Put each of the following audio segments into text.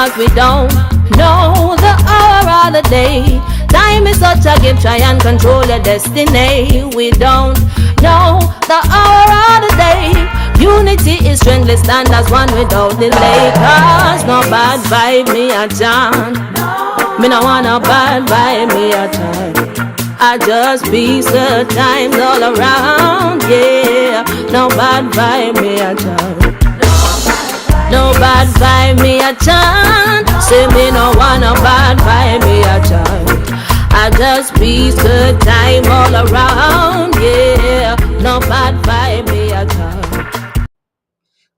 'cause we don't know the hour or the day. Time is such a gift, try and control your destiny. We don't know the hour or the day. Unity is strength, let's stand as one without delay. 'Cause no bad vibe me a chant. Me no want no bad vibe me a chant. I just peace the times all around, yeah. No bad vibe me a chant. No bad vibe me a chant. Say me no want no bad vibe me a chant. I just peace good time all around, yeah. No bad vibe me a chant.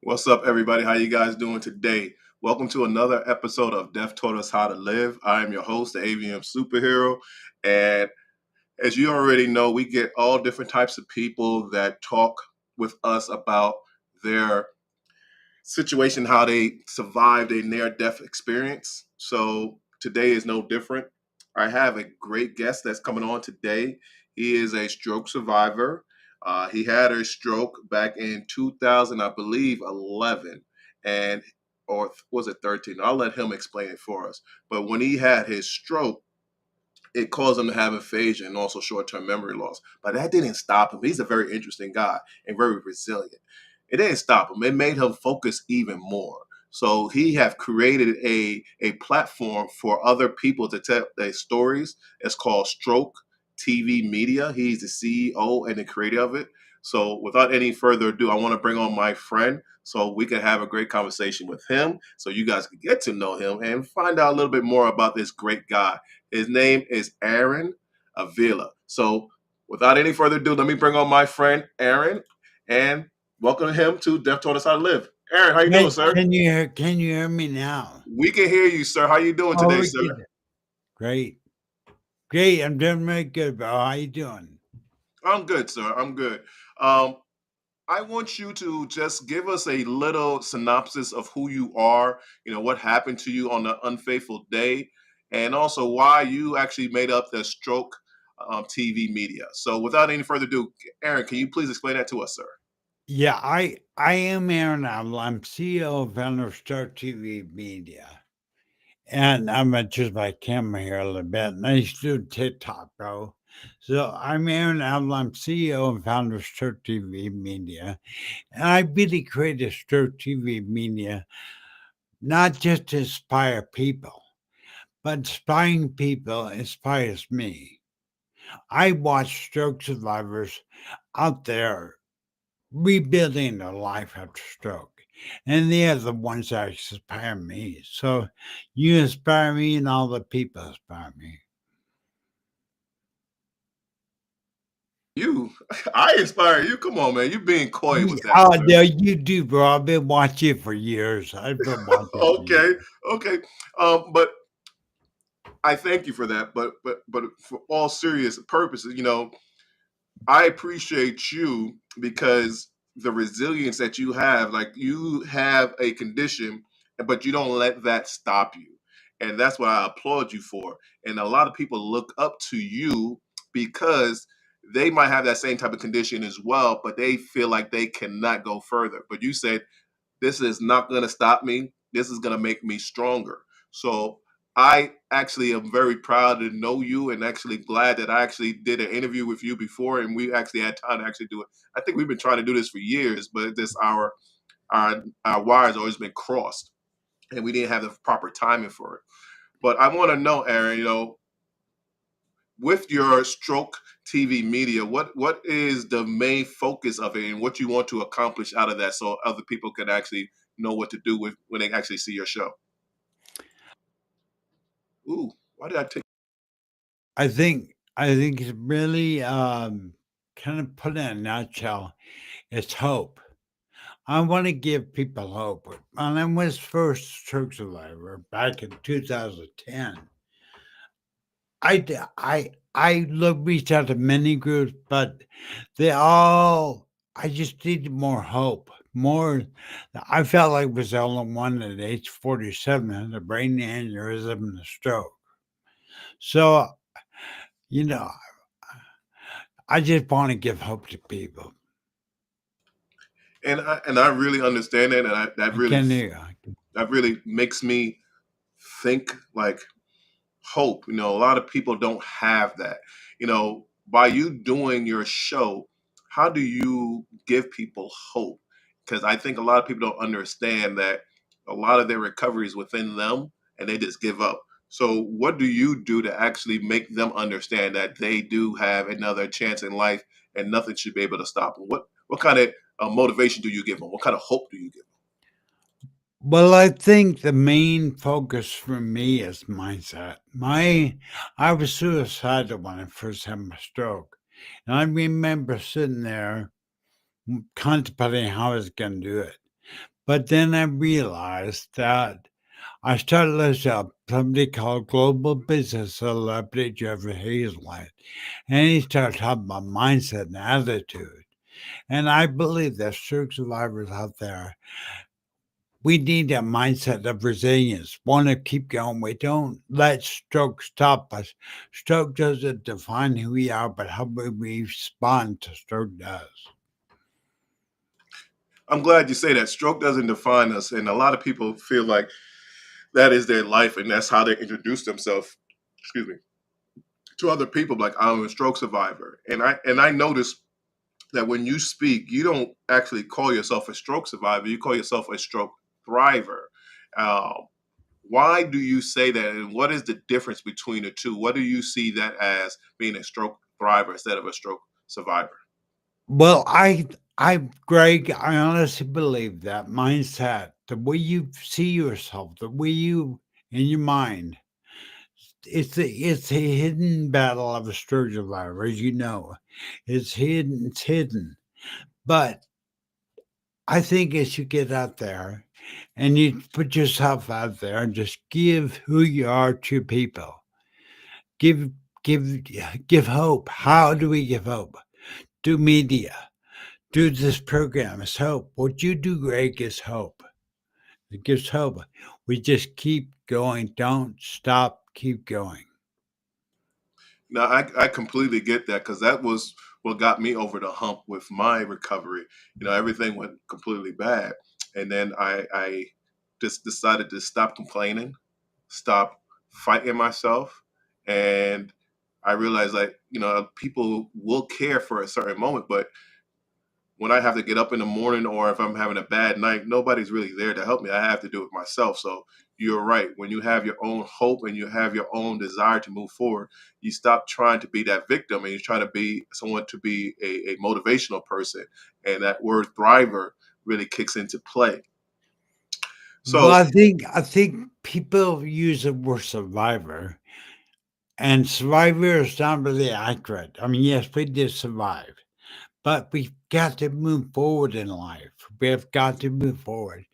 What's up, everybody? How you guys doing today? Welcome to another episode of Death Taught Us How to Live. I am your host, the AVM Superhero, and as you already know, we get all different types of people that talk with us about their situation, how they survived a near-death experience. So today is no different. I have a great guest that's coming on today. He is a stroke survivor. He had a stroke back in 2000, I believe, 11, and or was it 13? I'll let him explain it for us. But when he had his stroke, it caused him to have aphasia and also short-term memory loss. But that didn't stop him. He's a very interesting guy and very resilient. It didn't stop him. It made him focus even more. So he have created a platform for other people to tell their stories. It's called Stroke TV Media. He's the CEO and the creator of it. So without any further ado, I want to bring on my friend so we can have a great conversation with him so you guys can get to know him and find out a little bit more about this great guy. His name is Aaron Avila. So without any further ado, let me bring on my friend Aaron and welcome him to Death Taught Us How to Live. Aaron, how you doing, Hey, sir? can you hear me now? We can hear you, sir. How you doing today, We sir? can. Great. Great. I'm doing really good, bro. How you doing? I'm good, sir. I'm good. Um, I want you to just give us a little synopsis of who you are, what happened to you on the unfaithful day, and also why you actually made up the Stroke TV Media. So without any further ado, Aaron, can you please explain that to us, sir? Yeah, I am Aaron Avila. I'm CEO of founder of Start TV Media. And I'm gonna choose my camera here a little bit. And I used to do TikTok, bro. So I'm Aaron Avila. I'm CEO and founder of Start TV Media. And I really created Start TV Media not just to inspire people, but inspiring people inspires me. I watch stroke survivors out there rebuilding their life after stroke, and they are the ones that inspire me. So you inspire me, and all the people inspire me. You, I inspire you. Come on, man. You being coy with that, Oh, sir. no, you do, bro. I've been watching you for years. I've been watching for years. Okay, okay. But I thank you for that. But for all serious purposes, I appreciate you because the resilience that you have, like you have a condition, but you don't let that stop you. And that's what I applaud you for. And a lot of people look up to you because they might have that same type of condition as well, but they feel like they cannot go further. But you said, this is not going to stop me. This is going to make me stronger. So I actually am very proud to know you and actually glad that I actually did an interview with you before and we actually had time to actually do it. I think we've been trying to do this for years, but this our wires always been crossed and we didn't have the proper timing for it. But I want to know, Aaron, with your Stroke TV Media, what is the main focus of it and what you want to accomplish out of that so other people can actually know what to do with when they actually see your show? Ooh, why did I take I think it's really kind of put in a nutshell. It's hope. I want to give people hope. When I was first stroke survivor back in 2010, reached out to many groups, but they all I just needed more hope. More, I felt like I was the only one at age 47 had a brain aneurysm and a stroke. So you know, I just want to give hope to people. and I really understand that, and I can hear. that really makes me think like hope. A lot of people don't have that. By you doing your show, how do you give people hope? Because I think a lot of people don't understand that a lot of their recovery is within them and they just give up. So, what do you do to actually make them understand that they do have another chance in life and nothing should be able to stop them? What kind of motivation do you give them? What kind of hope do you give Well, I think the main focus for me is mindset. I was suicidal when I first had my stroke. And I remember sitting there contemplating how I was going to do it. But then I realized that I started listening to somebody called Global Business Celebrity Jeffrey Hazlett. And he started talking about mindset and attitude. And I believe that stroke survivors out there, we need a mindset of resilience, want to keep going. We don't let stroke stop us. Stroke doesn't define who we are, but how we respond to stroke does. I'm glad you say that. Stroke doesn't define us, and a lot of people feel like that is their life, and that's how they introduce themselves. Excuse me, to other people. Like, I'm a stroke survivor, and I noticed that when you speak, you don't actually call yourself a stroke survivor. You call yourself a stroke thriver. Um, why do you say that, and what is the difference between the two? What do you see that as being a stroke thriver instead of a stroke survivor? Well, Greg, I honestly believe that mindset, the way you see yourself, the way you, in your mind, it's a hidden battle of a stroke survivor, as you know. It's hidden. But I think as you get out there and you put yourself out there and just give who you are to people, give give give hope. How do we give hope? Do media, do this program is hope. What you do, Greg, is hope. It gives hope. We just keep going. Don't stop. Keep going. Now, I completely get that because that was what got me over the hump with my recovery. Everything went completely bad. And then I just decided to stop complaining, stop fighting myself. And I realized, like, people will care for a certain moment, but when I have to get up in the morning or if I'm having a bad night, nobody's really there to help me. I have to do it myself. So you're right. When you have your own hope and you have your own desire to move forward, you stop trying to be that victim and you're trying to be someone to be a motivational person. And that word thriver really kicks into play. Well, So I think people use the word survivor, and survivor is not really accurate. I mean, yes, we did survive, but we've got to move forward in life. We have got to move forward.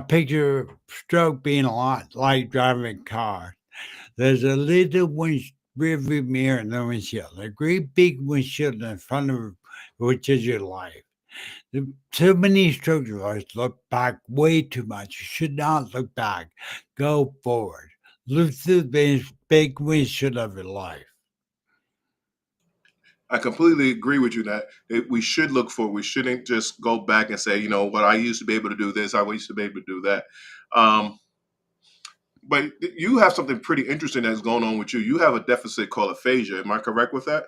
Picture stroke being a lot like driving a car. There's a little rearview mirror in the windshield, a great big windshield in front of which is your life. Too many stroke survivors look back way too much. You should not look back. Go forward. Look through the big windshield of your life. I completely agree with you that we should look for. We shouldn't just go back and say, what I used to be able to do this, I used to be able to do that. Um, But you have something pretty interesting that's going on with you. You have a deficit called aphasia. Am I correct with that?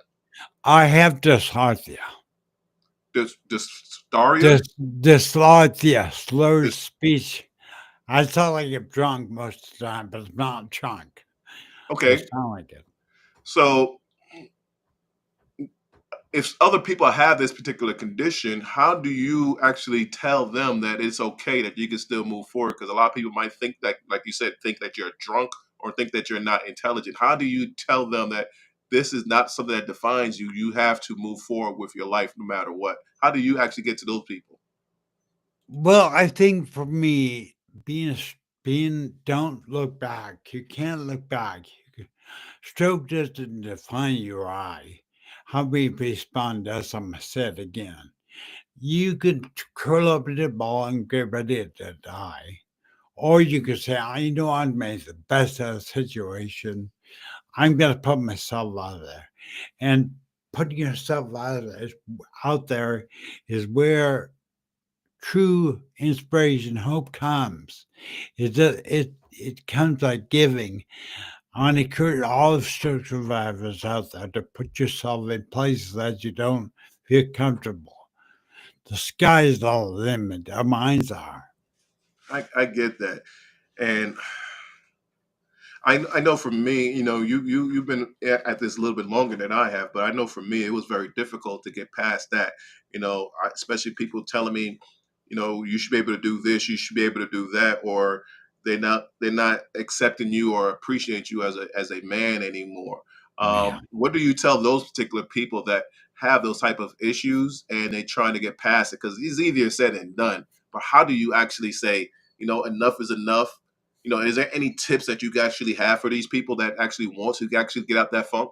I have dysarthria. Dysphagia? Dyslexia, slurred This, speech. I sound like I'm drunk most of the time, but it's not drunk. I okay. sound like it. So if other people have this particular condition, how do you actually tell them that it's okay that you can still move forward? Because a lot of people might think that, like you said, think that you're drunk or think that you're not intelligent. How do you tell them that this is not something that defines you? You have to move forward with your life no matter what. How do you actually get to those people? Well, I think for me, don't look back. You can't look back. Stroke doesn't define your eye. How we respond does, I'm said again. You could curl up in a ball and get ready to die. Or you could say, I know I've made the best of the situation. I'm going to put myself out there. And putting yourself out there is where true inspiration, hope comes. it comes like giving. I want to encourage all the stroke survivors out there to put yourself in places that you don't feel comfortable. The sky is the limit. Our minds are. I get that, and I know for me, you've been at this a little bit longer than I have, but I know for me it was very difficult to get past that. Especially people telling me, you should be able to do this, you should be able to do that, or they're not accepting you or appreciate you as a man anymore. Yeah. What do you tell those particular people that have those type of issues and they trying to get past it? Because it's easier said than done. But how do you actually say, enough is enough? Is there any tips that you actually have for these people that actually want to actually get out that funk?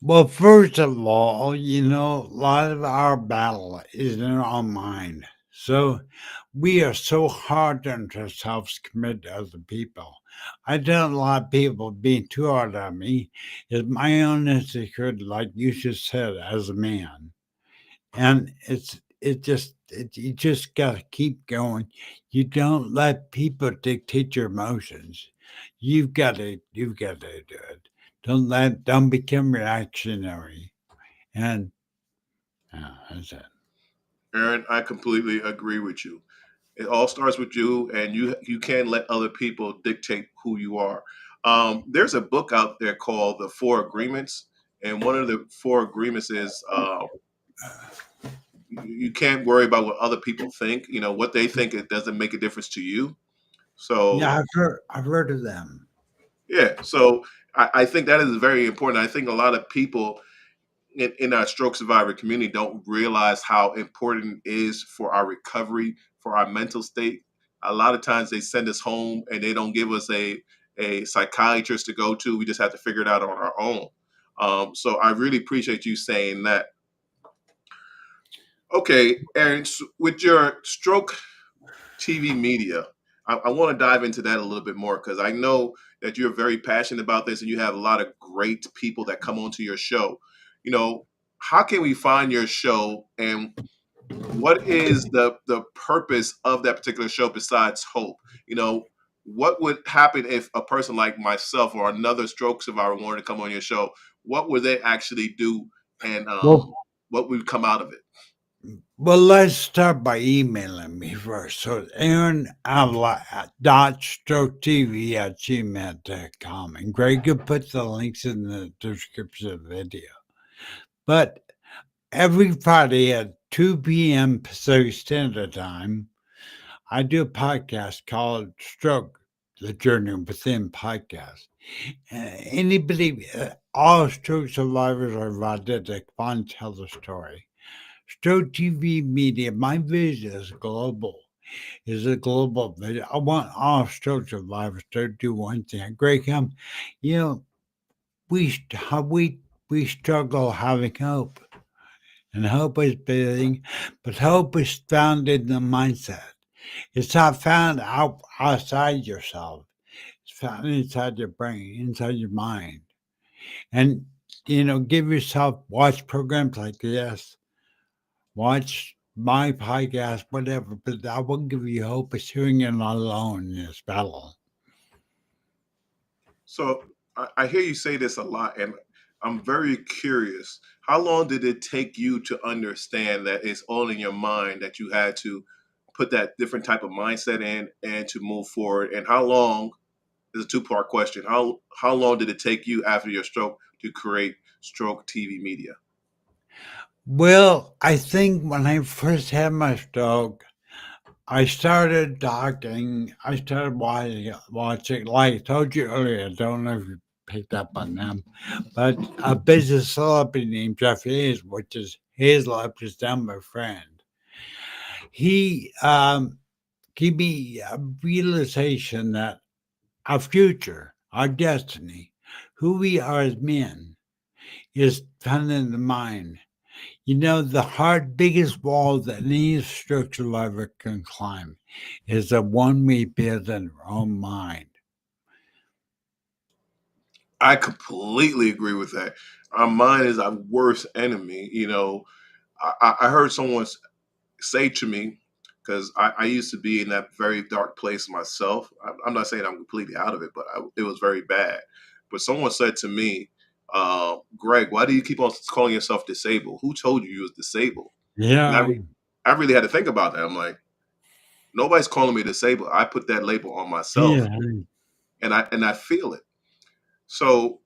Well, first of all, a lot of our battle is in our mind. So we are so hard on ourselves compared to other people. I tell a lot of people being too hard on me is my own insecurity, like you just said, as a man. And you just gotta keep going. You don't let people dictate your emotions. You've got to do it. Don't become reactionary. And that's it. Aaron, I completely agree with you. It all starts with you, and you can't let other people dictate who you are. There's a book out there called The Four Agreements, and one of the four agreements is you can't worry about what other people think. What they think, it doesn't make a difference to you. So Yeah, I've heard of them. yeah, so I think that is very important. I think a lot of people in our stroke survivor community don't realize how important it is for our recovery, for our mental state. A lot of times they send us home and they don't give us a psychiatrist to go to. We just have to figure it out on our own. So I really appreciate you saying that. Okay, Aaron, with your stroke TV media, I want to dive into that a little bit more because I know that you're very passionate about this and you have a lot of great people that come onto your show. You know, how can we find your show and what is the purpose of that particular show besides hope? What would happen if a person like myself or another stroke survivor wanted to come on your show? What would they actually do and Well, what would come out of it? well, let's start by emailing me first. So Aaron Avila at .stroke.tv@gmail.com. And Greg could put the links in the description of the video. But every Friday at 2 p.m. Pacific Standard Time, I do a podcast called Stroke, the Journey Within podcast. All stroke survivors are invited to come and tell the story. Stroke TV Media, my vision is a global vision. I want all stroke survivors to do one thing. Greg, you know, we struggle having hope. And hope is big, but hope is found in the mindset. It's not found outside yourself. It's found inside your brain, inside your mind. And give yourself watch programs like this, watch my podcast, whatever. But I will give you hope of hearing you're not alone in this battle. So I hear you say this a lot, and I'm very curious. How long did it take you to understand that it's all in your mind that you had to put that different type of mindset in and to move forward? And how long is a two-part question. How long did it take you after your stroke to create stroke TV media? Well, I think when I first had my stroke, I started talking. I started watching. Like I told you earlier, I don't know if you picked up on them, but a business celebrity named Jeff Hayes, which is Hazel is down my friend. He gave me a realization that our future, our destiny, who we are as men, is found in the mind. The hard, biggest wall that any stroke survivor can climb is the one we build in our own mind. I completely agree with that. Our mind is our worst enemy. I heard someone say to me, because I used to be in that very dark place myself. I'm not saying I'm completely out of it, but it was very bad. But someone said to me, Greg, why do you keep on calling yourself disabled? Who told you was disabled? And Yeah, I really had to think about that. I'm like, nobody's calling me disabled. I put that label on myself, yeah. and I feel it. So,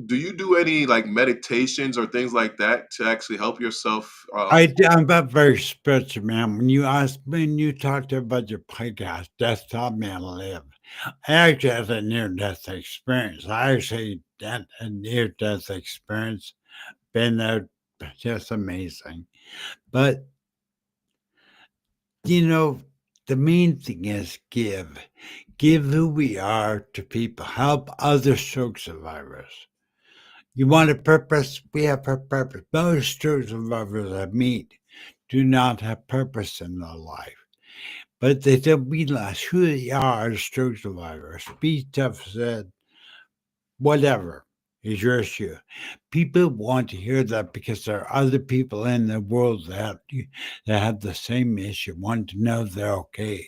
do you do any like meditations or things like that to actually help yourself? I'm not very spiritual, man. When you talked about your podcast, Desktop Man Live, I actually had a near death experience. I actually had a near death experience, been there, just amazing. But, you know, the main thing is give who we are to people, help other stroke survivors. You want a purpose? We have a purpose. Most stroke survivors I meet do not have purpose in their life, but they don't realize who they are as stroke survivors. Speech deficit, whatever is your issue. People want to hear that because there are other people in the world that have the same issue, want to know they're okay.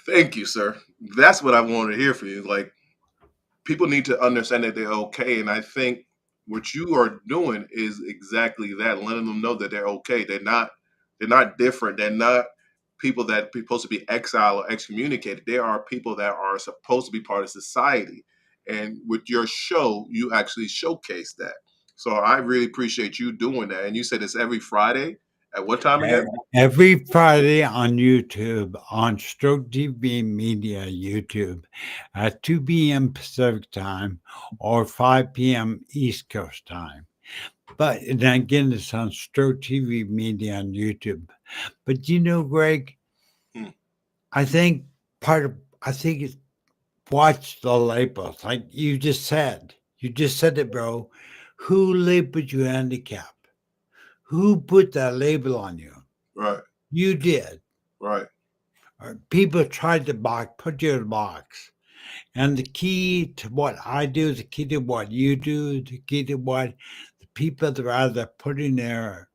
Thank you, sir. That's what I wanted to hear from you. Like, people need to understand that they're okay, and I think what you are doing is exactly that, letting them know that they're okay. They're not different. They're not people that are supposed to be exiled or excommunicated. They are people that are supposed to be part of society. And with your show, you actually showcase that. So I really appreciate you doing that. And you said it's every Friday. At what time E- again? Every Friday on YouTube, on Stroke TV Media YouTube, at 2 p.m. Pacific time or 5 p.m. East Coast time. But and again, it's on Stroke TV Media on YouTube. But Greg, Hmm, I think I think it's watch the labels. Like you just said. You just said it, bro. Who labeled you handicapped? Who put that label on you? right, You did. right. People tried to put you in a box. And the key to what I do, the key to what you do, the key to what the people that are out there putting themselves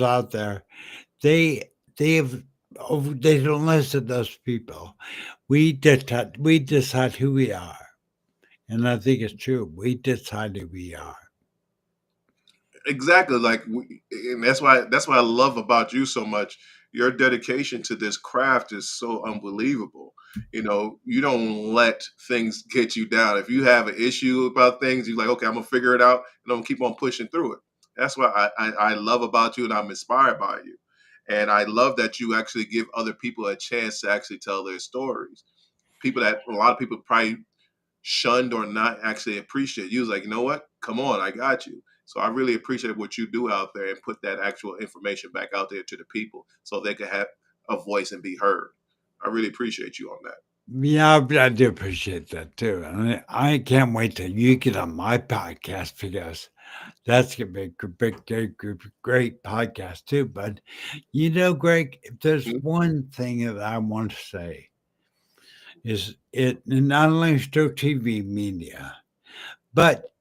out there, they they have they don't listen to those people. We decide who we are. And I think it's true. We decide who we are. Exactly, and that's why I love about you so much. Your dedication to this craft is so unbelievable. You don't let things get you down. If you have an issue about things, you're like, okay, I'm gonna figure it out, and I'm gonna keep on pushing through it. That's what I love about you, and I'm inspired by you. And I love that you actually give other people a chance to actually tell their stories. People that a lot of people probably shunned or not actually appreciate. You was like, you know what? Come on, I got you. So I really appreciate what you do out there and put that actual information back out there to the people so they can have a voice and be heard. I really appreciate you on that. Yeah, I do appreciate that too. And I can't wait till you get on my podcast because that's gonna be a great podcast too. But Greg, if there's Mhm. one thing that I want to say is it not only Stroke TV media, but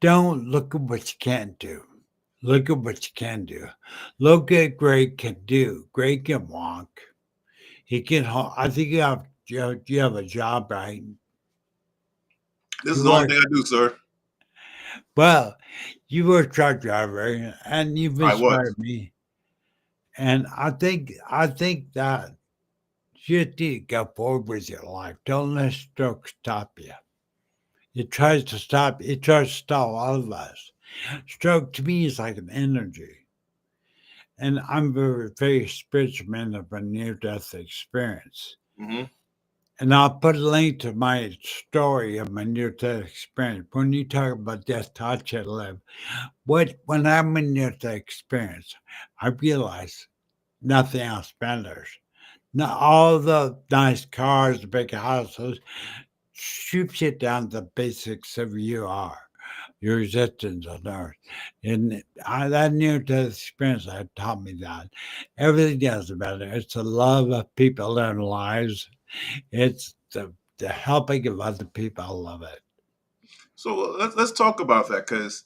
don't look at what you can't do. Look at what you can do. Look at Greg can do. Greg can walk. He can. I think you have a job, right? This is You the only work thing I do, sir. well. You were a truck driver, and you've I was. inspired me. And I think that you need to go forward with your life. Don't let stroke stop you. It tries to stop all of us. Stroke to me is like an energy. And I'm very, very spiritual man of a near death experience. Hmm. And I'll put a link to my story of my near death experience. When you talk about death, touch, and live, when I'm in near death experience, I realize nothing else matters. Not all the nice cars, the big houses, strips it down to the basics of who you are, your existence on earth. And that near death experience had taught me that. Everything doesn't matter. It's the love of people in their lives, it's the helping of other people. I love it. So let's talk about that because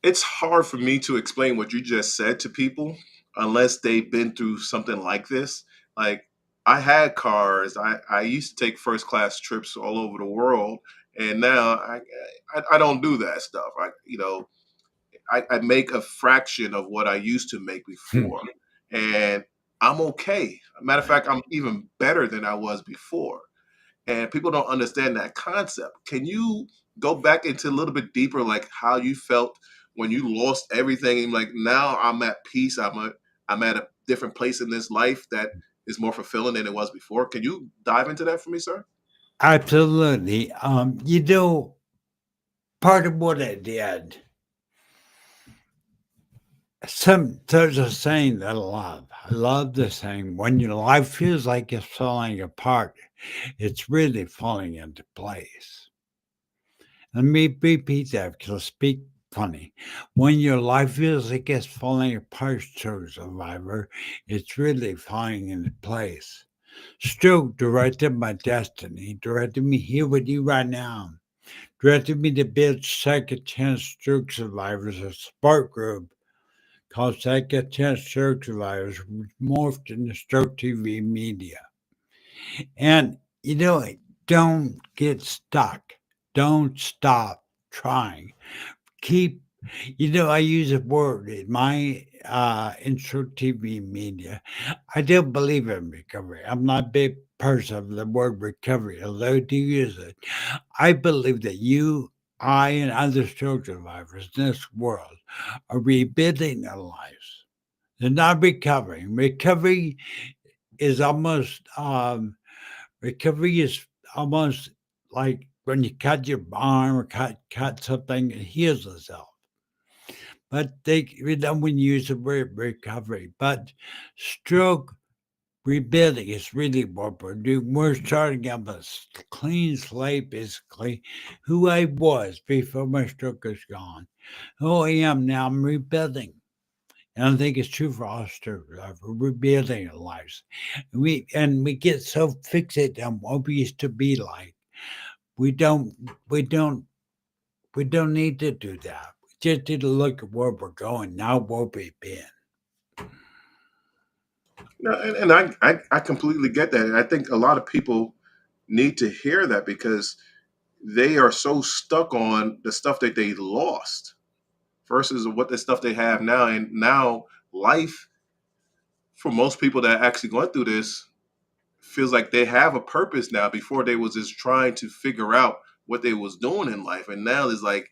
it's hard for me to explain what you just said to people unless they've been through something like this. Like I had cars. I used to take first class trips all over the world, and now I don't do that stuff. I make a fraction of what I used to make before, and I'm okay. Matter of fact, I'm even better than I was before. And people don't understand that concept. Can you go back into a little bit deeper, like how you felt when you lost everything? And like now I'm at peace. I'm at a different place in this life that is more fulfilling than it was before. Can you dive into that for me, sir? Absolutely. Part of what I did, there's a saying that I love. I love the saying, when your life feels like it's falling apart, it's really falling into place. Let me repeat that because I speak funny. When your life feels like it's falling apart, stroke survivor, it's really falling into place. Stroke directed my destiny, directed me here with you right now, directed me to build Second Chance Stroke Survivors, a support group called Second Chance Stroke Survivors, which morphed into Stroke TV Media. And don't get stuck. Don't stop trying. Keep, I use a word in my intro TV media. I don't believe in recovery. I'm not a big person of the word recovery, although I do use it. I believe that you, I, and other stroke survivors in this world are rebuilding their lives. They're not recovering. Is almost recovery is almost like when you cut your arm or cut something, it heals itself. But we don't want to use the word recovery. But stroke rebuilding is really what we're doing. We're starting up a clean slate, basically, who I was before my stroke is gone. Who I am now, I'm rebuilding. And I think it's true for all stroke survivors. We're rebuilding our lives. We get so fixated on what we used to be like. We don't we don't we don't need to do that. We just need to look at where we're going, not where we've been. No, and I completely get that. And I think a lot of people need to hear that because they are so stuck on the stuff that they lost versus what the stuff they have now. And now life for most people that are actually going through this feels like they have a purpose now. Before they was just trying to figure out what they was doing in life, and now it's like,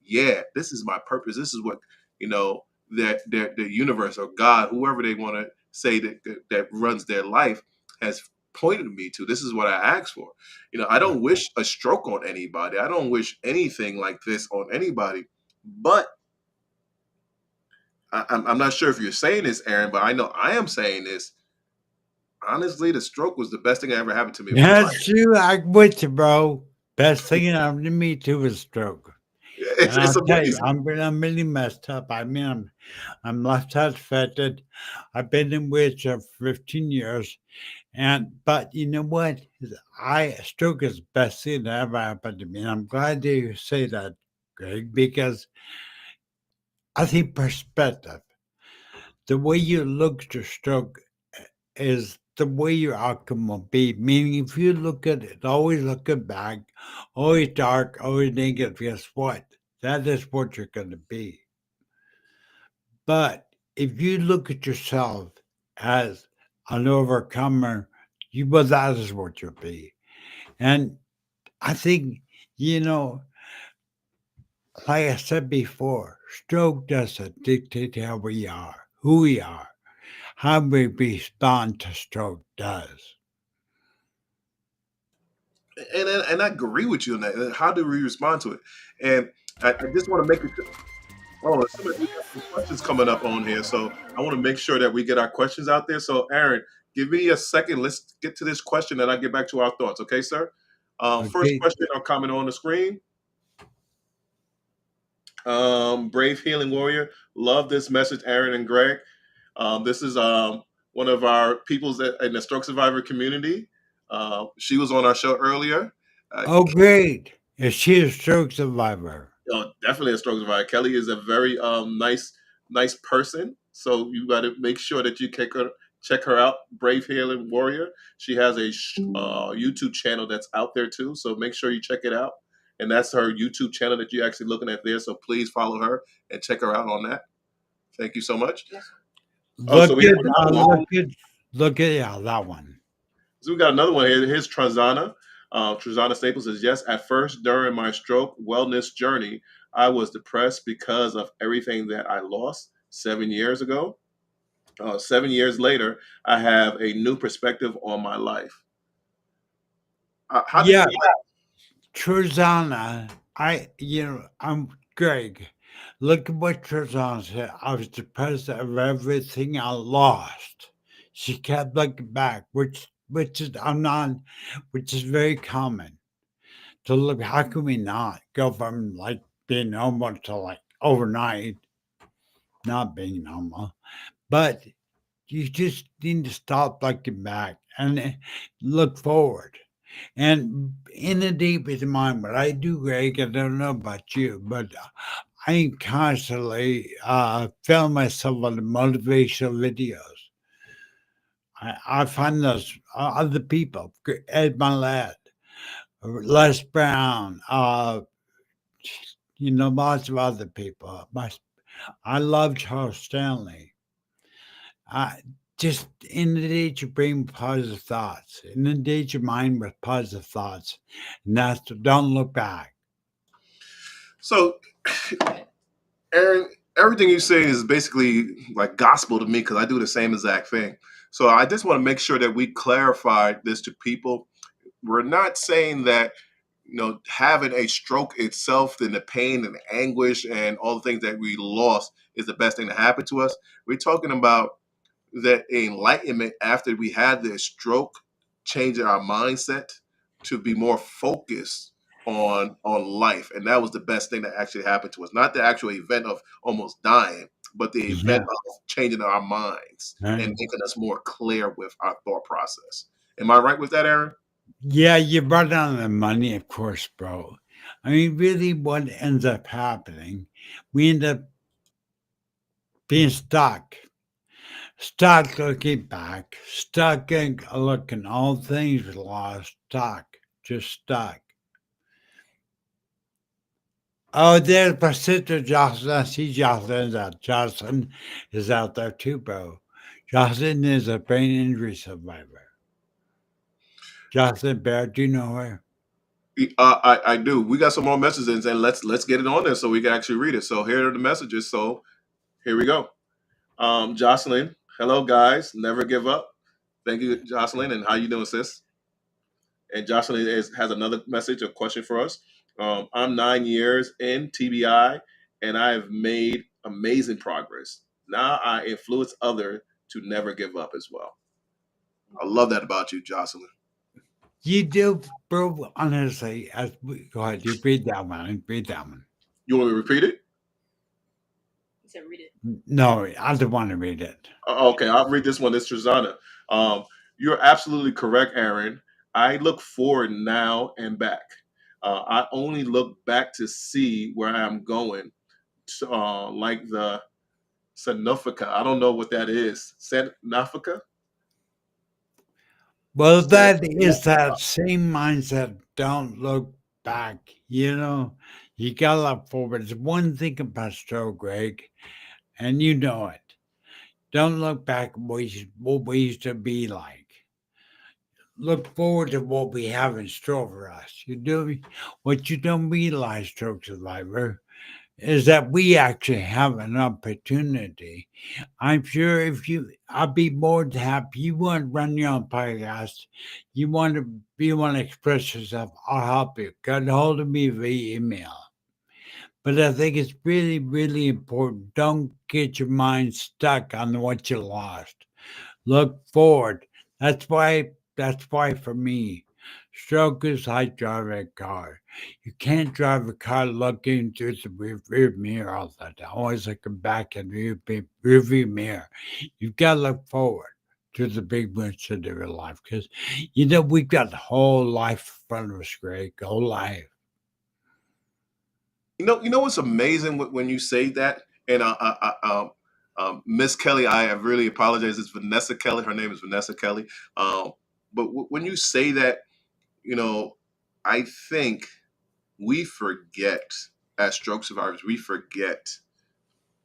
yeah, this is my purpose. This is what you know that the universe or God, whoever they want to say that runs their life, has pointed me to. This is what I asked for. I don't wish a stroke on anybody. I don't wish anything like this on anybody. But I'm not sure if you're saying this, Aaron, but I know I am saying this. Honestly, the stroke was the best thing that ever happened to me in my life. That's true. I'm with you, bro. Best thing that happened to me too was stroke. And It's I'll tell you, amazing. I'm really messed up. I mean, I'm left side affected. I've been in wheelchair for 15 years. But you know what? I stroke is the best thing that ever happened to me. And I'm glad you say that, Greg, because I think perspective, the way you look to stroke is the way your outcome will be. Meaning, if you look at it, always looking back, always dark, always negative, guess what? That is what you're going to be. But if you look at yourself as an overcomer, that is what you'll be. And I think, you know, like I said before, stroke doesn't dictate how we are, who we are. How we respond to stroke does. And I agree with you on that. How do we respond to it? And I just want to make it. Oh, we got some questions coming up on here, so I want to make sure that we get our questions out there. So, Aaron, give me a second. Let's get to this question, and I'll get back to our thoughts. Okay, sir. First Okay. question, I'm coming on the screen. Brave Healing Warrior. Love this message, Aaron and Greg. This is one of our peoples in the stroke survivor community. She was on our show earlier. Oh, great. Is she a stroke survivor? Definitely a stroke survivor. Kelly is a very nice person. So you got to make sure that you check her out. Brave Healing Warrior. She has a YouTube channel that's out there too. So make sure you check it out. And that's her YouTube channel that you're actually looking at there. So please follow her and check her out on that. Thank you so much. Oh, so Look we have at, another one. yeah, that one. So we got another one here. Here's Trazana. Trazana Staples says, yes, at first during my stroke wellness journey, I was depressed because of everything that I lost 7 years ago. 7 years later, I have a new perspective on my life. How did Yeah, you? Truzana, I'm Greg. Look at what Truzana said. I was depressed of everything I lost. She kept looking back, which is which is very common. To look, how can we not go from like being normal to like overnight not being normal? But you just need to stop looking back and look forward. And in the deepest mind, what I do, Greg, I don't know about you, but I constantly film myself on the motivational videos. I find those other people, Ed Milet, Les Brown, lots of other people. I love Charles Stanley. Just inundate your brain with positive thoughts. Inundate your mind with positive thoughts. And that's don't look back. So, Aaron, everything you say is basically like gospel to me because I do the same exact thing. So I just want to make sure that we clarify this to people. We're not saying that having a stroke itself and the pain and the anguish and all the things that we lost is the best thing to happen to us. We're talking about that enlightenment after we had this stroke, changing our mindset to be more focused on life, and that was the best thing that actually happened to us. Not the actual event of almost dying, but the event Yeah. of changing our minds and Right. making us more clear with our thought process. Am I right with that, Aaron? Yeah, you brought down the money, of course, bro. I mean, really, what ends up happening, we end up being stuck looking back, stuck in looking all things lost, just stuck. Oh, there's my sister Jocelyn. I see Jocelyn's out. Jocelyn is out there too, bro. Jocelyn is a brain injury survivor. Jocelyn Bear, do you know her? I do. We got some more messages, and let's get it on there so we can actually read it. So here are the messages. So here we go. Jocelyn, hello guys, never give up. Thank you, Jocelyn, and how you doing, sis? And Jocelyn has another message, a question for us. I'm 9 years in TBI, and I have made amazing progress. Now I influence others to never give up as well. I love that about you, Jocelyn. You do, bro. Honestly, go ahead. You read that one. Read that one. You want me to repeat it? No, I don't want to read it. Okay, I'll read this one. It's Trezana. Um, you're absolutely correct, Aaron. I look forward now and back. I only look back to see where I'm going, like the Sanofika. I don't know what that is. Sanofika? Well, that is that same mindset. Don't look back. You gotta look forward. It's one thing about stroke, Greg, and you know it. Don't look back at what we used to be like. Look forward to what we have in store for us. What you don't realize, stroke survivor, is that we actually have an opportunity. I'm sure I'd be more than happy. You want to run your own podcast, you want to express yourself, I'll help you. Get a hold of me via email. But I think it's really, really important. Don't get your mind stuck on what you lost. Look forward. That's why for me, stroke is like driving a car. You can't drive a car looking through the rear mirror all the time, always looking back in the rear mirror. You've got to look forward to the big wins of your life because we've got the whole life in front of us, Greg. Whole life. You know what's amazing when you say that, and Miss Kelly, I really apologize. It's Vanessa Kelly. Her name is Vanessa Kelly. Um, but when you say that, you know, I think we forget as stroke survivors, we forget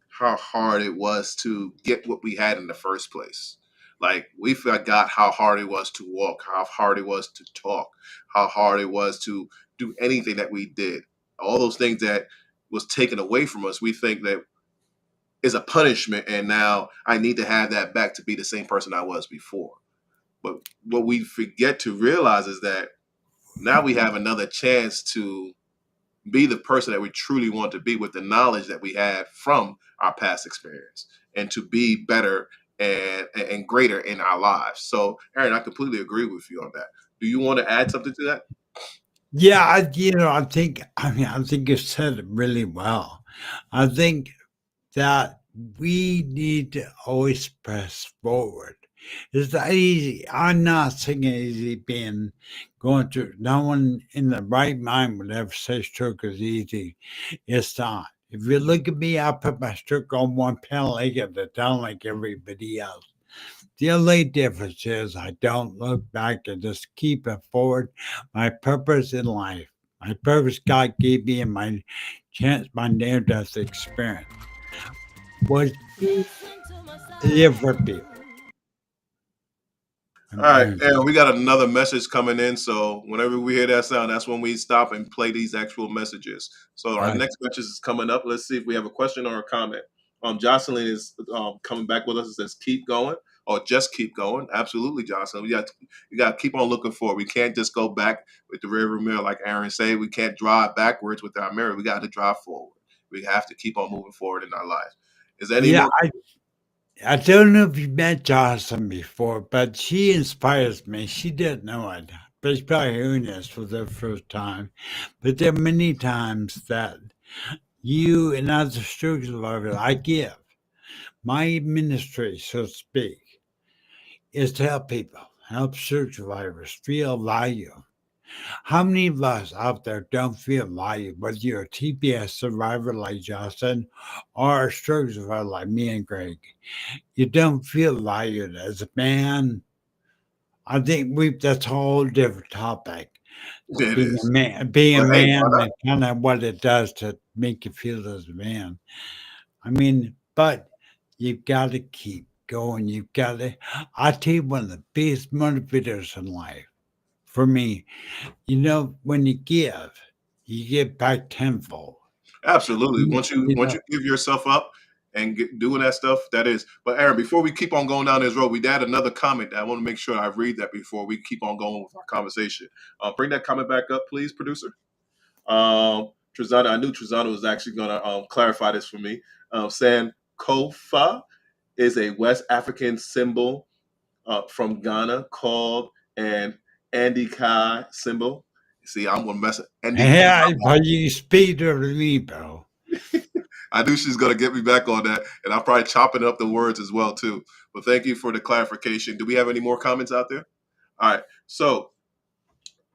how hard it was to get what we had in the first place. Like we forgot how hard it was to walk, how hard it was to talk, how hard it was to do anything that we did. All those things that was taken away from us, we think that is a punishment, and now I need to have that back to be the same person I was before. But what we forget to realize is that now we have another chance to be the person that we truly want to be with the knowledge that we had from our past experience and to be better and greater in our lives. So, Aaron, I completely agree with you on that. Do you want to add something to that? Yeah, I think you said it really well. I think that we need to always press forward. It's not easy. I'm not saying it's easy being going through. No one in the right mind would ever say stroke is easy. It's not. If you look at me, I put my stroke on one pedal. I get it down like everybody else. The only difference is I don't look back and just keep it forward. My purpose in life, my purpose God gave me in my chance, my near death experience was be Listen to my there for people. sound. All right, And Aaron, we got another message coming in. So whenever we hear that sound, that's when we stop and play these actual messages. So our I, next message is coming up. Let's see if we have a question or a comment. Jocelyn is coming back with us. It says, "Keep going," or "Just keep going." Absolutely, Jocelyn. You got to keep on looking forward. We can't just go back with the rearview mirror, like Aaron said. We can't drive backwards with our mirror. We got to drive forward. We have to keep on moving forward in our lives. Is there any yeah, more? I don't know if you met Jocelyn before, but she inspires me. She didn't know it, but she's probably hearing this for the first time. But there are many times that you and other stroke survivors I give. My ministry, so to speak, is to help people, help stroke survivors feel value. How many of us out there don't feel valued, whether you're a TPS survivor like Justin or a stroke survivor like me and Greg? You don't feel valued as a man. I think that's a whole different topic. It is. Being a But hey, why man not? and kind of what it does to make you feel as a man. I mean, but you've got to keep going. You've got to. I tell you, one of the biggest motivators in life for me, when you give back tenfold. Absolutely. Once you You once know, you give yourself up and doing that stuff, that is. But Aaron, before we keep on going down this road, we had another comment that I want to make sure I read that before we keep on going with our conversation. Bring that comment back up, please, producer. Trezana, I knew Trezana was actually going to clarify this for me. Saying Kofa is a West African symbol from Ghana called an Andika symbol. See, I'm going to mess Andika. yeah, but you speak to me, bro. I knew she's going to get me back on that, and I'm probably chopping up the words as well too. But thank you for the clarification. Do we have any more comments out there? All right. So,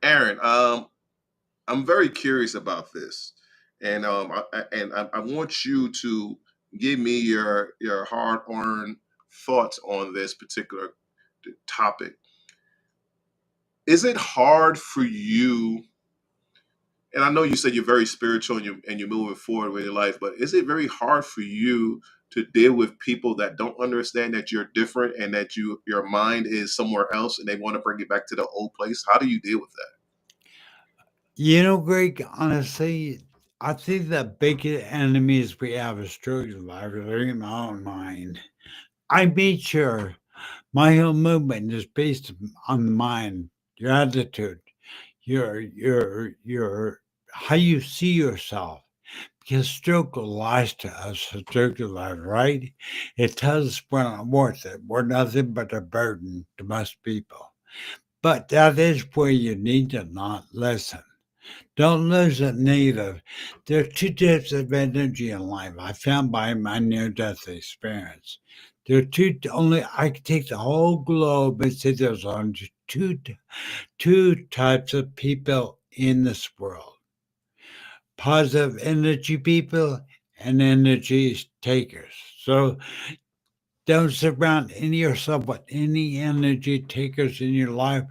Aaron, I'm very curious about this, and I want you to give me your hard earned thoughts on this particular topic. Is it hard for you, and I know you said you're very spiritual and you're moving forward with your life, but is it very hard for you to deal with people that don't understand that you're different and that your mind is somewhere else and they want to bring you back to the old place? How do you deal with that? Greg, honestly, I think the biggest enemies we have as stroke survivors are in my own mind. I made sure my whole movement is based on the mind, your attitude, your how you see yourself. Because stroke lies to us, a stroke lies, right? It tells us we're not worth it. We're nothing but a burden to most people. But that is where you need to not listen. Don't listen neither. There are two types of energy in life I found by my near death experience. There are only I could take the whole globe and say there's only two types of people in this world. positive energy people and energy takers. So don't surround yourself with any energy takers in your life.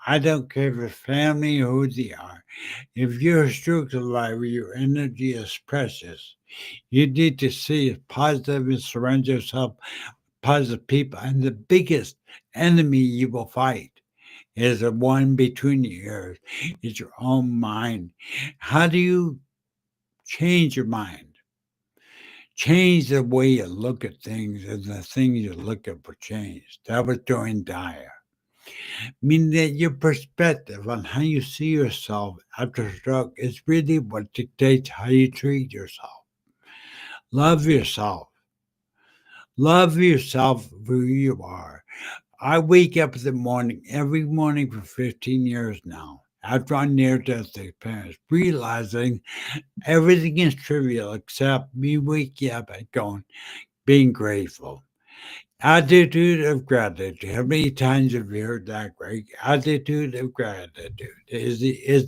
I don't care if family or who they are. If you're a stroke survivor, your energy is precious. You need to see it positive and surround yourself with positive people. And the biggest enemy you will fight is the one between your ears. It's your own mind. How do you change your mind? Change the way you look at things, and the things you look at will change. That was during Dyer. Meaning that your perspective on how you see yourself after stroke is really what dictates how you treat yourself. Love yourself. Love yourself for who you are. I wake up in the morning, every morning for 15 years now, after our near death experience, realizing everything is trivial except me waking up and going, being grateful. Attitude of gratitude. How many times have you heard that, Greg? Attitude of gratitude is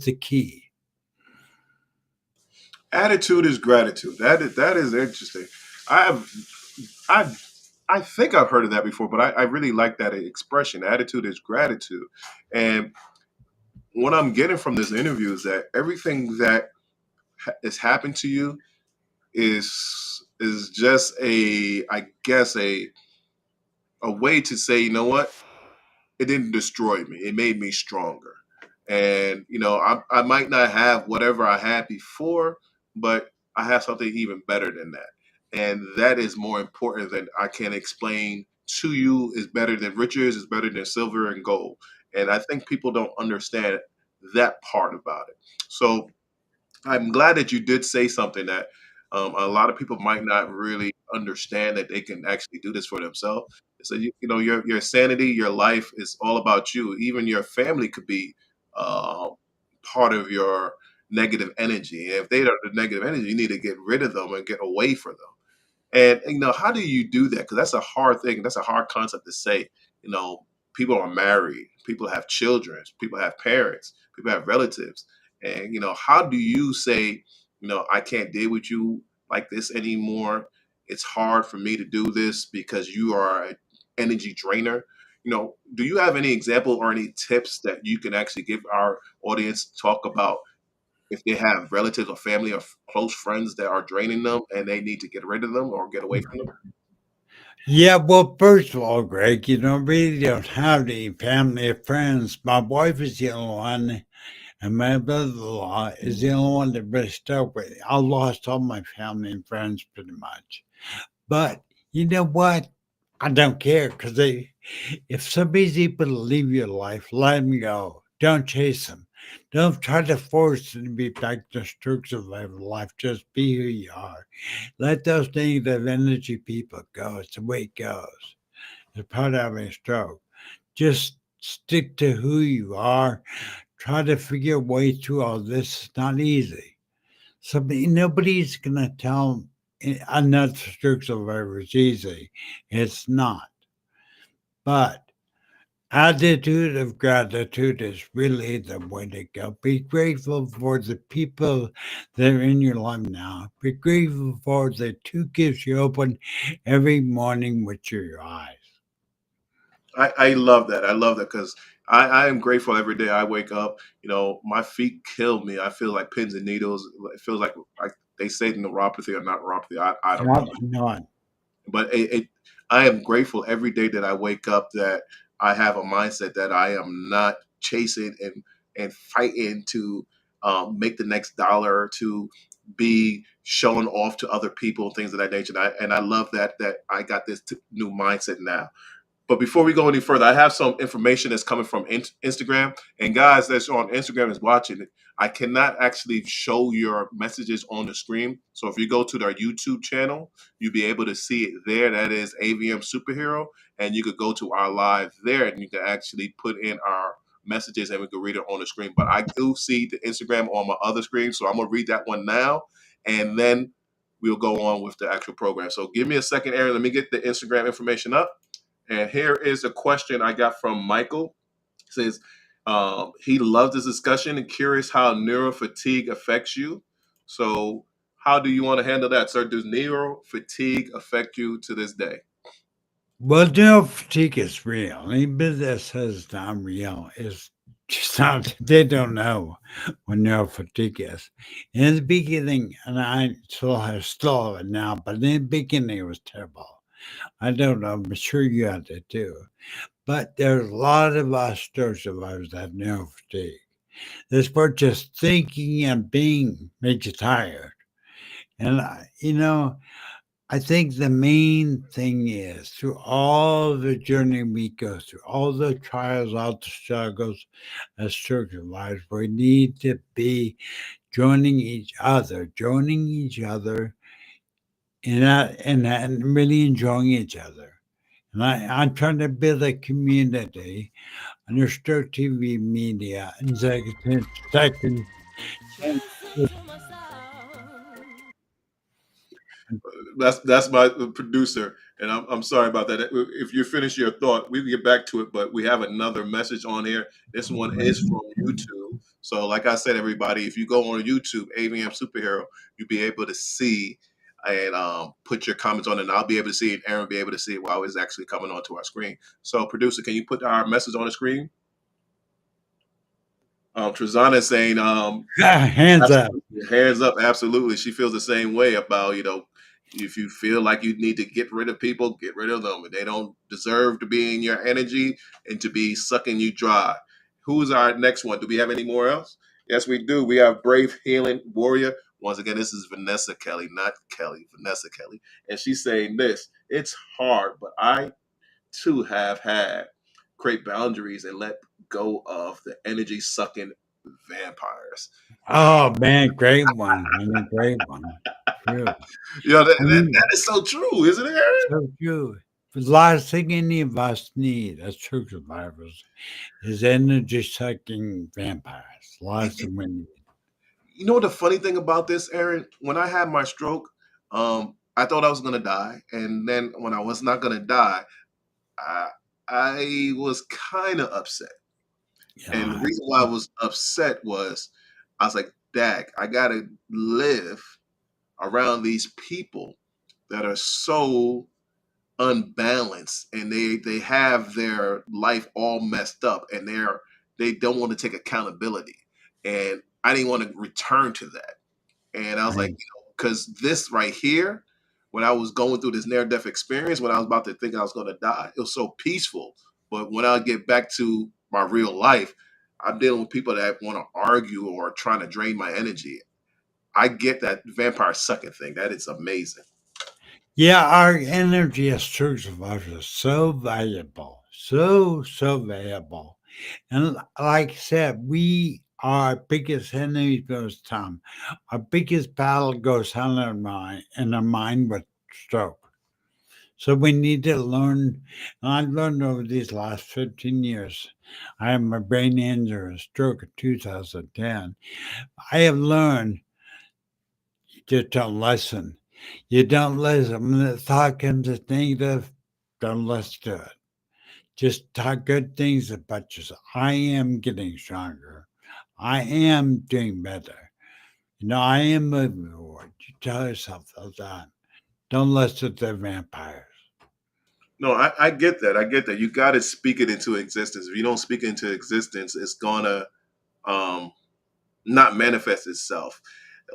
the key. Attitude is gratitude. That is interesting. I have I I think I've heard of that before, but I really like that expression. Attitude is gratitude. And what I'm getting from this interview is that everything that has happened to you is just I guess a way to say, you know what? It didn't destroy me. It made me stronger. And I might not have whatever I had before, but I have something even better than that. And that is more important than I can explain to you. Is better than riches, is better than silver and gold. And I think people don't understand that part about it. So I'm glad that you did say something that a lot of people might not really understand that they can actually do this for themselves. So your sanity, your life is all about you. Even your family could be uh, part of your negative energy. And if they are the negative energy, you need to get rid of them and get away from them. And how do you do that? Because that's a hard thing. That's a hard concept to say. You know, people are married, people have children, people have parents, people have relatives. And how do you say, I can't deal with you like this anymore? It's hard for me to do this because you are an energy drainer. Do you have any example or any tips that you can actually give our audience to talk about if they have relatives or family or close friends that are draining them and they need to get rid of them or get away from them? Yeah, well, first of all, Greg, really don't have any family or friends. My wife is the only one, and my brother-in-law is the only one that really stuck with me. I lost all my family and friends pretty much. But you know what? I don't care because if somebody's able to leave your life, let them go. Don't chase them. Don't try to force them to be back to strokes of life. Just be who you are. Let those negative energy people go. It's the way it goes. It's part of having a stroke. Just stick to who you are. Try to figure a way through all this. It's not easy. Nobody's gonna tell another stroke survivor it's easy. It's not. But attitude of gratitude is really the way to go. Be grateful for the people that are in your life now. Be grateful for the two gifts you open every morning with your eyes. I love that. I love that because I am grateful every day I wake up. My feet kill me. I feel like pins and needles. It feels like they say neuropathy or not neuropathy. I don't know. Not, not. But I am grateful every day that I wake up that I have a mindset that I am not chasing and fighting to make the next dollar, to be showing off to other people, things of that nature. And I love that I got this new mindset now. But before we go any further, I have some information that's coming from Instagram. And guys that's on Instagram is watching it. I cannot actually show your messages on the screen. So if you go to their YouTube channel, you'll be able to see it there. That is AVM Superhero. And you could go to our live there and you can actually put in our messages and we can read it on the screen. But I do see the Instagram on my other screen. So I'm going to read that one now. And then we'll go on with the actual program. So give me a second, Aaron. Let me get the Instagram information up. And here is a question I got from Michael. It says he loves this discussion and curious how neuro fatigue affects you. So, how do you want to handle that, sir? Does neuro fatigue affect you to this day? Well, no fatigue is real. Anybody that says it's not real is just not, they don't know what no fatigue is. In the beginning, and I still have it now, but in the beginning it was terrible. I don't know, I'm sure you had it too. But there's a lot of us stroke survivors that have no fatigue. This part just thinking and being makes you tired. And, I think the main thing is through all the journey we go through, all the trials, all the struggles as stroke survivors, we need to be joining each other and really enjoying each other. And I'm trying to build a community under stroke TV media and second That's my producer, and I'm sorry about that. If you finish your thought, we can get back to it, but we have another message on here. This one is from YouTube. So, like I said, everybody, if you go on YouTube, AVM Superhero, you'll be able to see and put your comments on, it, and I'll be able to see it. Aaron will be able to see it while it's actually coming onto our screen. So, producer, can you put our message on the screen? Trezana is saying, hands up. absolutely. Hands up, absolutely. She feels the same way about, if you feel like you need to get rid of people, get rid of them. They don't deserve to be in your energy and to be sucking you dry. Who's our next one? Do we have any more else? Yes, we do. We have Brave Healing Warrior. Once again, this is Vanessa Kelly, not Kelly, Vanessa Kelly. And she's saying this, it's hard, but I too have had create boundaries and let go of the energy sucking vampires. Oh man, great one. I mean, great one. True. I That mean, is so true, isn't it, Aaron? so true. The last thing any of us need as true survivors is energy sucking vampires. Last thing we need. You know what the funny thing about this, Aaron? When I had my stroke, I thought I was gonna die, and then when I was not gonna die, I, I was kind of upset. And the Yeah. reason why I was upset was I was like, "Dag, I gotta live around these people that are so unbalanced and they have their life all messed up and they don't want to take accountability, and I didn't want to return to that. And I was like, Right. because this right here, when I was going through this near-death experience, when I was about to think I was going to die, it was so peaceful. But when I get back to my real life, I'm dealing with people that want to argue or trying to drain my energy. I get that vampire sucking thing. That is amazing. Yeah, our energy as true survivors is so valuable. So valuable. And like I said, our biggest enemy goes time. Our biggest battle goes on in our mind with stroke. So we need to learn. And I've learned over these last 15 years. I had my brain injury, a stroke in 2010. I have learned you don't listen. You don't listen. When the thought comes as negative, don't listen to it. Just talk good things about yourself. I am getting stronger. I am doing better. I am moving forward. You tell yourself that. Don't listen to the vampires. No, I get that. I get that. You got to speak it into existence. If you don't speak it into existence, it's gonna um, not manifest itself.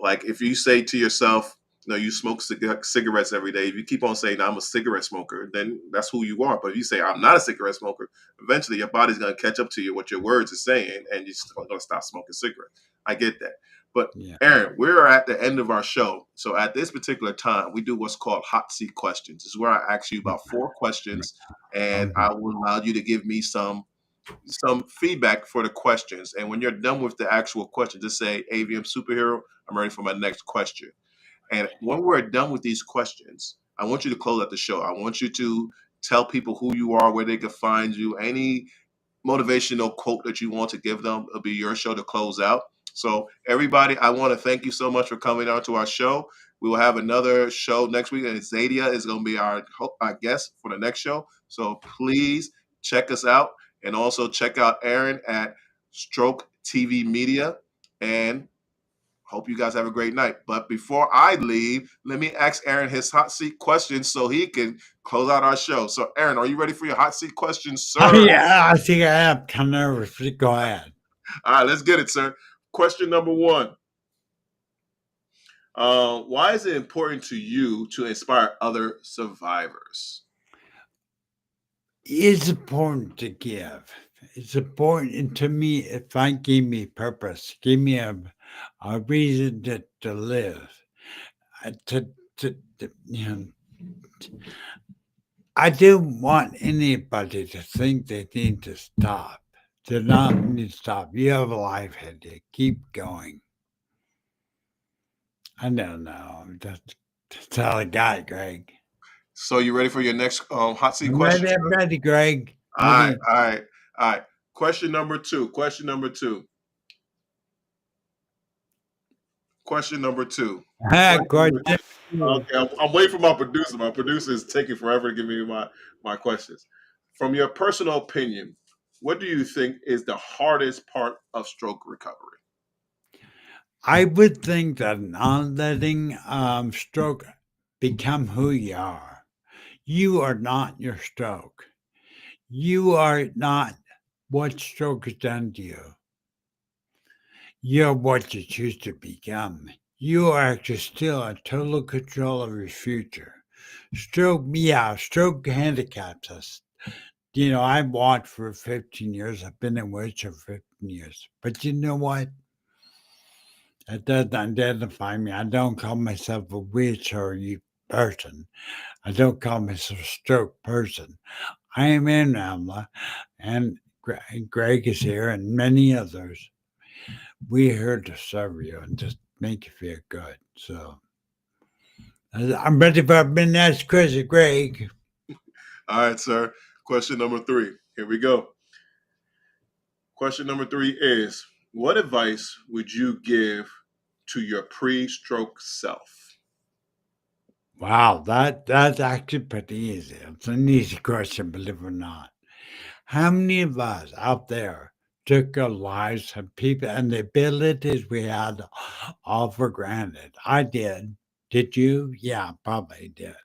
Like if you say to yourself, you smoke cigarettes every day. If you keep on saying I'm a cigarette smoker, then that's who you are. But if you say I'm not a cigarette smoker, eventually your body's gonna catch up to you what your words are saying, and you're just gonna stop smoking cigarettes. I get that. But Yeah. Aaron, we're at the end of our show. So at this particular time, we do what's called hot seat questions. This is where I ask you about 4 questions, and Okay. I will allow you to give me some feedback for the questions. And when you're done with the actual question, just say AVM Superhero, I'm ready for my next question. And when we're done with these questions, I want you to close out the show. I want you to tell people who you are, where they can find you, any motivational quote that you want to give them. It'll be your show to close out. So, everybody, I want to thank you so much for coming out to our show. We will have another show next week, and Zadia is going to be our guest for the next show. So, please check us out, and also check out Aaron at Stroke TV Media. And Hope you guys have a great night. But before I leave, let me ask Aaron his hot seat questions so he can close out our show. So, Aaron, are you ready for your hot seat questions, Oh, sir? yeah, I think I am kind of nervous. Go ahead. All right, let's get it, sir. Question number one. Why is it important to you to inspire other survivors? It's important to give. It's important to me if I gave me purpose, give me a reason to live. You know, I don't want anybody to think they need to stop. Do not need to stop. You have a life ahead of you. Keep going. I don't know. That's all I got, Greg. So, you ready for your next hot seat I'm question? ready, I'm ready, Greg. All right, Ready. all right, all right. Question number two. Question number two. Question number two. Question Good. number Okay, I'm waiting for my producer. My producer is taking forever to give me my questions. From your personal opinion, what do you think is the hardest part of stroke recovery? I would think that not letting stroke become who you are. You are not your stroke. You are not what stroke has done to you. You're what you choose to become. You are actually still in total control of your future. Stroke handicaps us. You know, I've walked for 15 years. I've been in wheelchair for 15 years. But you know what? That doesn't identify me. I don't call myself a wheelchair person. I don't call myself a stroke person. I am Aaron Avila, and Greg is here, and many others. We're here to serve you and just make you feel good. So I'm ready for a next question, Greg. All right, sir. Question number three. Here we go. Question number three is, what advice would you give to your pre-stroke self? Wow, that's actually pretty easy. It's an easy question, believe it or not. How many of us out there took our lives and people and the abilities we had all for granted? I did. Did you? Yeah, probably did.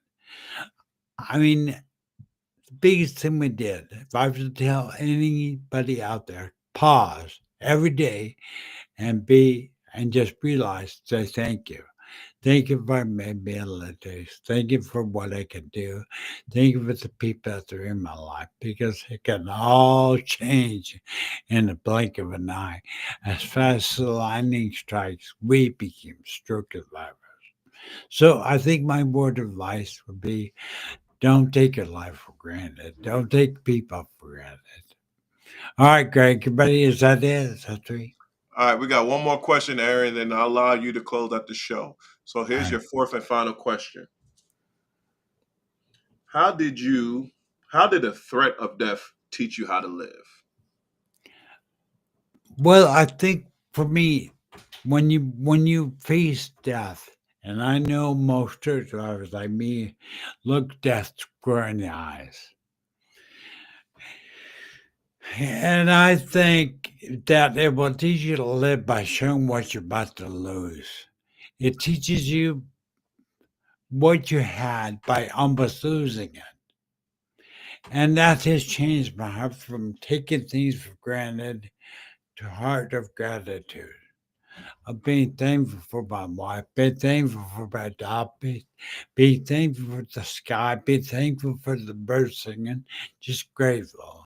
I mean, the biggest thing we did, if I was to tell anybody out there, pause every day and just realize, say thank you. Thank you for my abilities. Thank you for what I can do. Thank you for the people that are in my life because it can all change in the blink of an eye. As fast as the lightning strikes, we became stroke survivors. So I think my word of advice would be don't take your life for granted. Don't take people for granted. All right, Greg, you ready? Is that it? Is that three? All right, we got one more question, Aaron, then I'll allow you to close out the show. So All here's right. your fourth and final question. How did you how did the threat of death teach you how to live? Well, I think for me, when you face death, and I know most church drivers like me look death square in the eyes. And I think that it will teach you to live by showing what you're about to lose. It teaches you what you had by almost losing it. And that has changed my heart from taking things for granted to heart of gratitude. Of being thankful for my wife, being thankful for my dog, being thankful for the sky, being thankful for the birds singing, just grateful.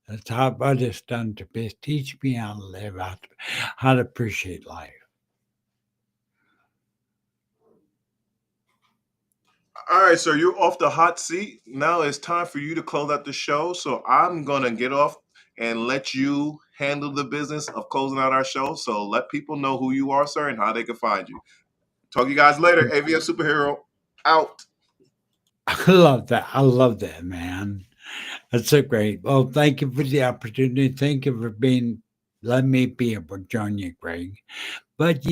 That's how what it's done to me. Teach me how to live, how to appreciate life. All right, sir, you're off the hot seat. Now it's time for you to close out the show. So I'm gonna get off and let you handle the business of closing out our show. So let people know who you are, sir, and how they can find you. Talk to you guys later. AVF Superhero out. I love that. I love that, man. That's so great. Well, thank you for the opportunity. Thank you for letting me be able to join you, Greg. But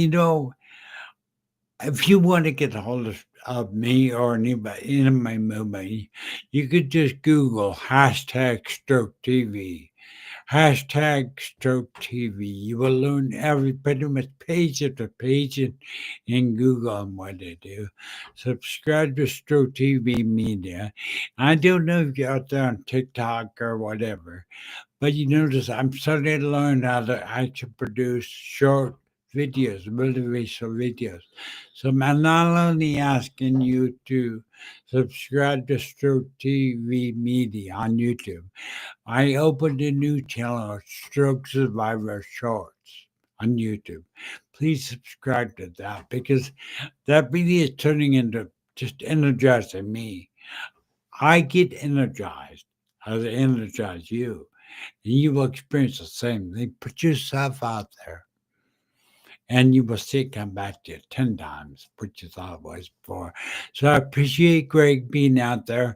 if you want to get a hold of me or anybody in my movement, you could just Google hashtag stroke TV. Hashtag Stroke TV. You will learn pretty much page after page in Google on what they do. Subscribe to Stroke TV Media. I don't know if you're out there on TikTok or whatever, but you notice I'm starting to learn how to actually produce short videos, motivational videos. So I'm not only asking you to subscribe to Stroke TV Media on YouTube. I opened a new channel, Stroke Survivor Shorts, on YouTube. Please subscribe to that because that video is turning into just energizing me. I get energized as I energize you, and you will experience the same thing. Put yourself out there, and you will see it come back to you 10 times what you thought it was before. So I appreciate Greg being out there.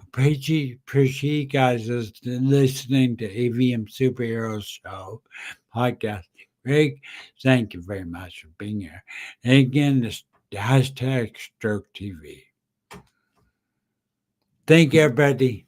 Appreciate you guys listening to AVM Superheroes Show podcast. Greg, thank you very much for being here. And again, this hashtag Stroke TV. Thank you, everybody.